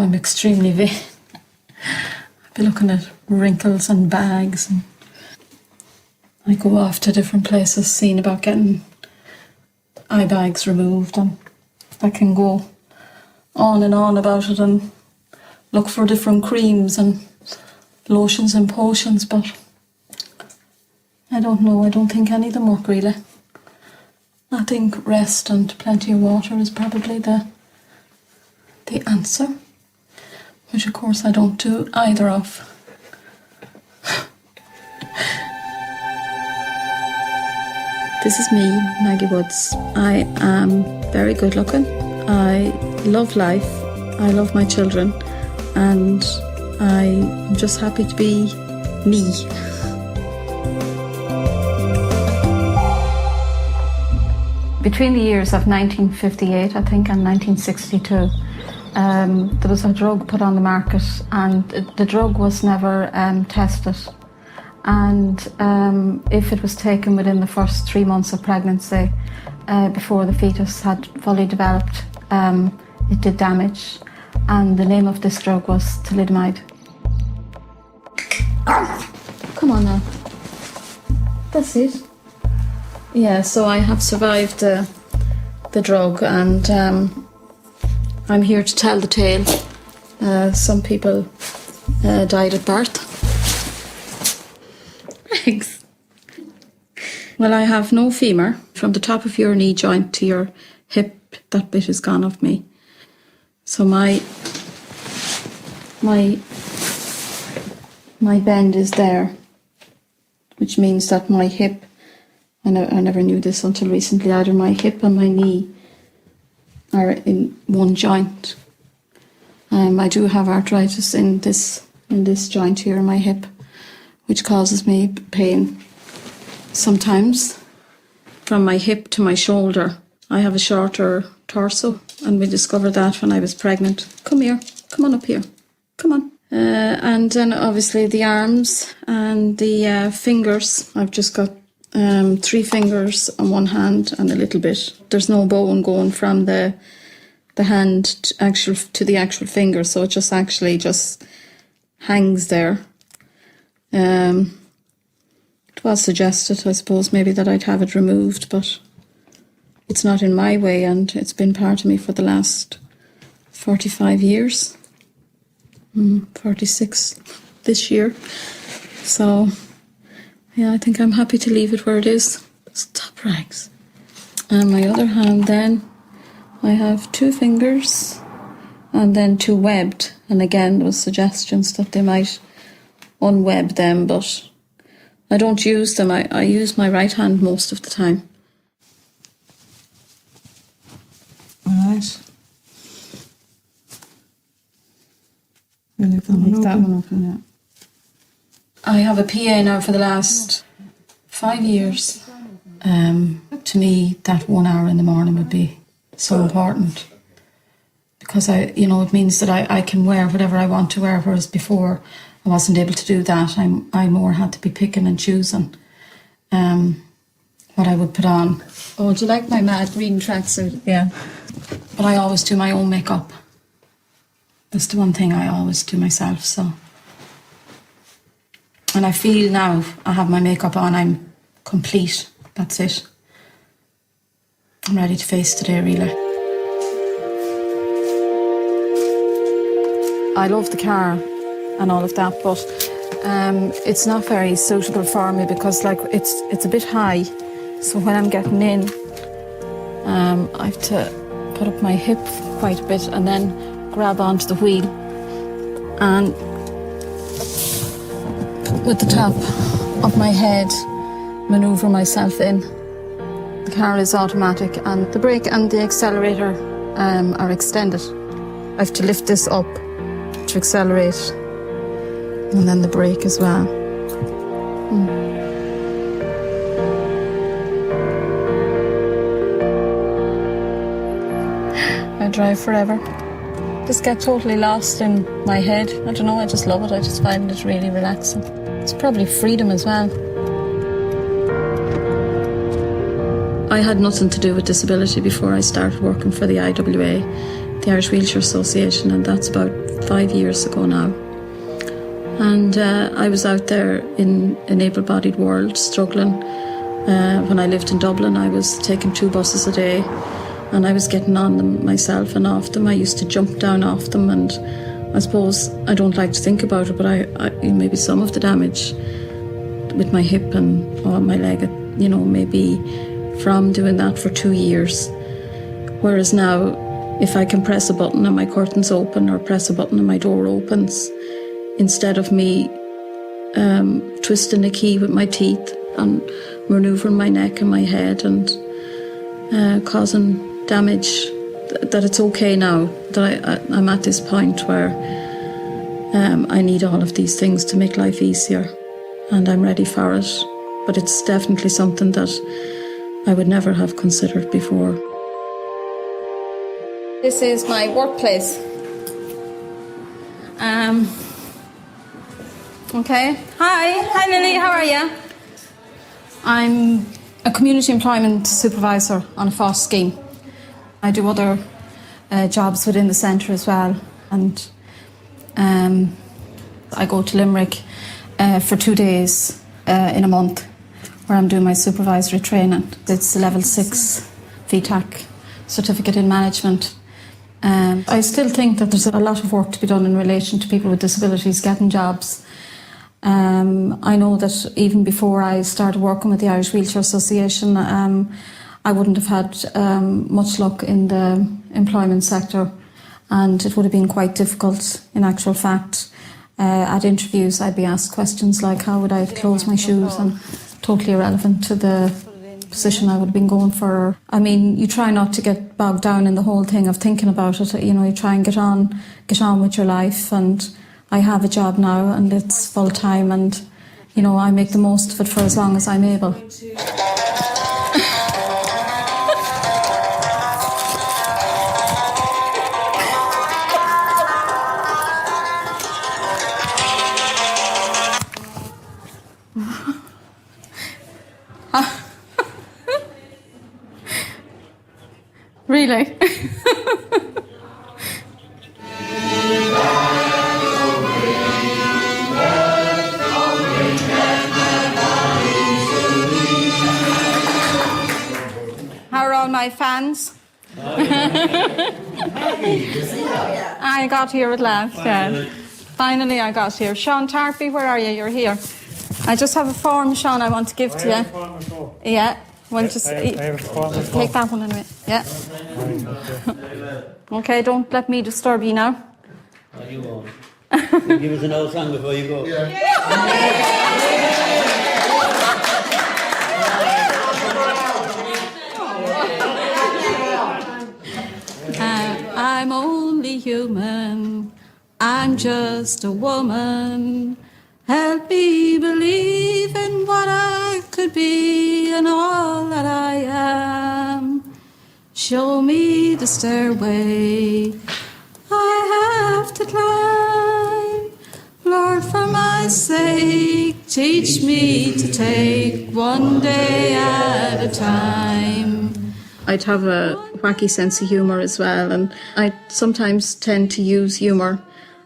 I'm extremely vain. I'd be looking at wrinkles and bags, and I go off to different places seeing about getting eye bags removed, and I can go on and on about it and look for different creams and lotions and potions, but I don't know, I don't think any of them work really. I think rest and plenty of water is probably the answer, which of course I don't do either of. This is me, Maggie Woods. I am very good looking. I love life. I love my children. And I'm just happy to be me. Between the years of 1958, I think, and 1962, there was a drug put on the market, and the drug was never tested. And if it was taken within the first 3 months of pregnancy, before the fetus had fully developed, it did damage. And the name of this drug was thalidomide. Come on now. That's it. Yeah, so I have survived the drug, and I'm here to tell the tale. Some people died at birth. Thanks. Well, I have no femur. From the top of your knee joint to your hip, that bit is gone off me. So my bend is there, which means that my hip, I never knew this until recently, either my hip and my knee are in one joint. I do have arthritis in this joint here in my hip, which causes me pain sometimes from my hip to my shoulder. I have a shorter torso, and we discovered that when I was pregnant. Come here, come on up here, come on. And then obviously the arms and the fingers. I've just got 3 fingers on one hand and a little bit. There's no bone going from the hand to the actual finger, so it just actually just hangs there. It was suggested, I suppose, maybe that I'd have it removed, but it's not in my way, and it's been part of me for the last 45 years. 46 this year. So, yeah, I think I'm happy to leave it where it is. Stop rags. And my other hand then, I have 2 fingers and then 2 webbed. And again, there was suggestions that they might unweb them, but I don't use them. I use my right hand most of the time. Alright. We'll leave that one open, yeah. I have a PA now for the last 5 years. To me, that 1 hour in the morning would be so important, because it means that I can wear whatever I want to wear, whereas before I wasn't able to do that. I more had to be picking and choosing what I would put on. Oh, do you like my mad green tracksuit? Yeah. But I always do my own makeup. That's the one thing I always do myself, so. And I feel now I have my makeup on, I'm complete. That's it. I'm ready to face today, really. I love the car and all of that, but it's not very suitable for me because, like, it's a bit high. So when I'm getting in, I have to put up my hip quite a bit and then grab onto the wheel and with the top of my head manoeuvre myself in. The car is automatic and the brake and the accelerator are extended. I have to lift this up to accelerate, and then the brake as well. I drive forever. Just get totally lost in my head. I don't know, I just love it. I just find it really relaxing. It's probably freedom as well. I had nothing to do with disability before I started working for the IWA, the Irish Wheelchair Association, and that's about 5 years ago now. And I was out there in an able-bodied world, struggling. When I lived in Dublin, I was taking 2 buses a day, and I was getting on them myself and off them. I used to jump down off them, and I suppose I don't like to think about it, but I maybe some of the damage with my hip and my leg, maybe from doing that for 2 years. Whereas now, if I can press a button and my curtains open, or press a button and my door opens, instead of me twisting a key with my teeth and manoeuvring my neck and my head and causing damage, that it's okay now, that I'm at this point where I need all of these things to make life easier, and I'm ready for it. But it's definitely something that I would never have considered before. This is my workplace. Okay. Hi Lily, how are you? I'm a community employment supervisor on a FOSS scheme. I do other jobs within the centre as well, and I go to Limerick for 2 days in a month, where I'm doing my supervisory training. It's a level 6 VTAC certificate in management. I still think that there's a lot of work to be done in relation to people with disabilities getting jobs. I know that even before I started working with the Irish Wheelchair Association, I wouldn't have had much luck in the employment sector, and it would have been quite difficult in actual fact. At interviews, I'd be asked questions like how would I have closed my shoes, and totally irrelevant to the position I would have been going for. I mean, you try not to get bogged down in the whole thing of thinking about it. You try and get on with your life, and I have a job now, and it's full time, and I make the most of it for as long as I'm able. Really? How are all my fans? I got here at last, yeah. Finally I got here. Sean Tarpey, where are you? You're here. I just have a form, Sean, I want to give to you. Yeah. Take that one anyway. Yeah. Okay, don't let me disturb you now. No, you won't. Give us an old song before you go. I'm only human. I'm just a woman. Help me believe in what I could be and all that I am. Show me the stairway I have to climb. Lord, for my sake, teach me to take one day at a time. I'd have a wacky sense of humour as well, and I sometimes tend to use humour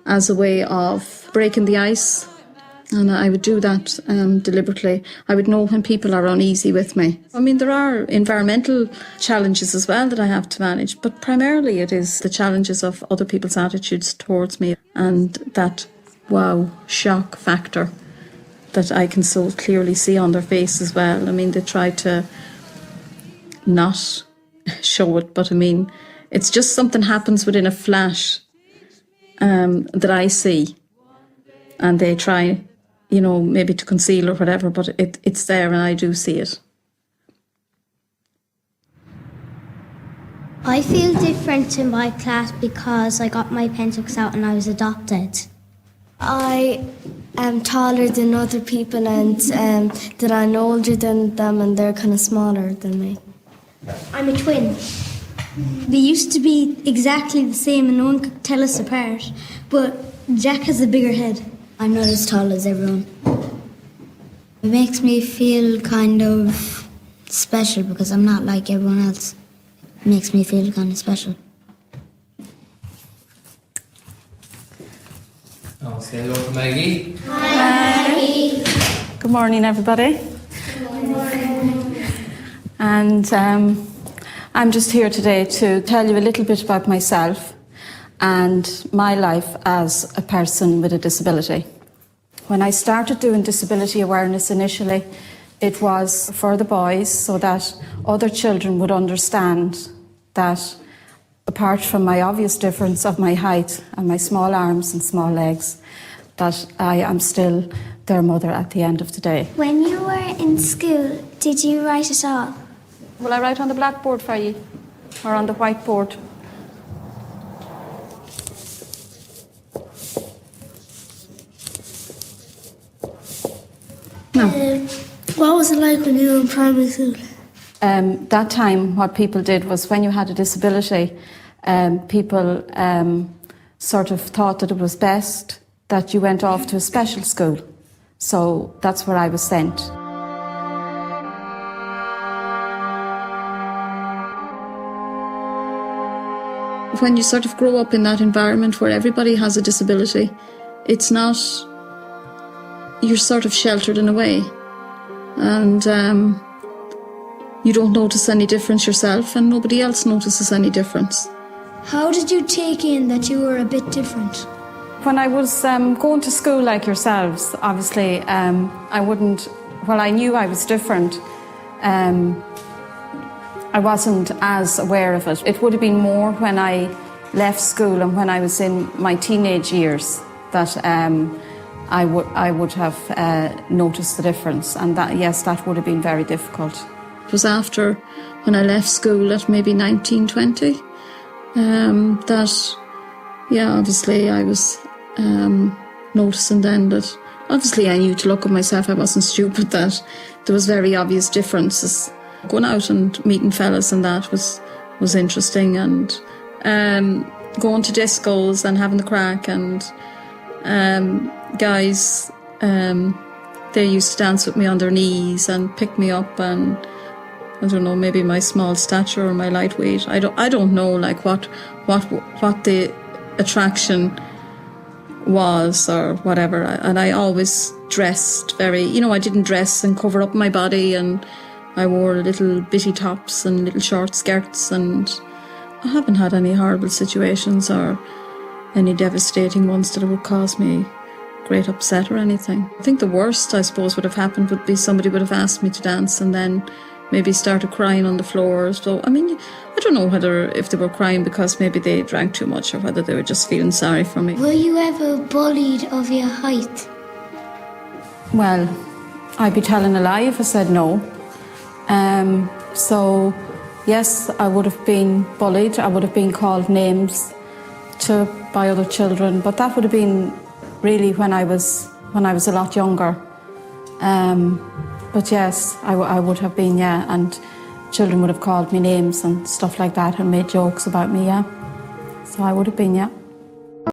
as a way of breaking the ice. And I would do that deliberately. I would know when people are uneasy with me. I mean, there are environmental challenges as well that I have to manage, but primarily it is the challenges of other people's attitudes towards me, and that wow, shock factor that I can so clearly see on their face as well. I mean, they try to not show it, but I mean, it's just something happens within a flash that I see, and they try, maybe to conceal or whatever, but it's there and I do see it. I feel different in my class because I got my pentax out and I was adopted. I am taller than other people, and that I'm older than them, and they're kind of smaller than me. I'm a twin. They used to be exactly the same and no one could tell us apart, but Jack has a bigger head. I'm not as tall as everyone. It makes me feel kind of special because I'm not like everyone else. It makes me feel kind of special. Now say hello to Maggie. Good morning, everybody. And I'm just here today to tell you a little bit about myself and my life as a person with a disability. When I started doing disability awareness initially, it was for the boys so that other children would understand that apart from my obvious difference of my height and my small arms and small legs, that I am still their mother at the end of the day. When you were in school, did you write at all? Will I write on the blackboard for you? Or on the whiteboard? No. What was it like when you were in primary school? That time, what people did was when you had a disability, people sort of thought that it was best that you went off to a special school. So that's where I was sent. When you sort of grow up in that environment where everybody has a disability, it's not, you're sort of sheltered in a way. And you don't notice any difference yourself and nobody else notices any difference. How did you take in that you were a bit different? When I was going to school like yourselves, obviously, I wouldn't, well, I knew I was different. I wasn't as aware of it. It would have been more when I left school and when I was in my teenage years that I would have noticed the difference, and that, yes, that would have been very difficult. It was after when I left school at maybe 19, 20 that, yeah, obviously I was noticing then that, obviously I knew to look at myself, I wasn't stupid, that there was very obvious differences. Going out and meeting fellas and that was interesting, and going to discos and having the crack, and guys, they used to dance with me on their knees and pick me up, and I don't know, maybe my small stature or my light weight. I don't know like what the attraction was or whatever. And I always dressed very, I didn't dress and cover up my body, and I wore little bitty tops and little short skirts, and I haven't had any horrible situations or any devastating ones that would cause me great upset or anything. I think the worst, I suppose, would have happened would be somebody would have asked me to dance and then maybe started crying on the floor. So, I mean, I don't know whether if they were crying because maybe they drank too much or whether they were just feeling sorry for me. Were you ever bullied of your height? Well, I'd be telling a lie if I said no. So, yes, I would have been bullied. I would have been called names by other children, but that would have been really when I was a lot younger. But yes, I would have been, yeah, and children would have called me names and stuff like that and made jokes about me, yeah. So I would have been, yeah.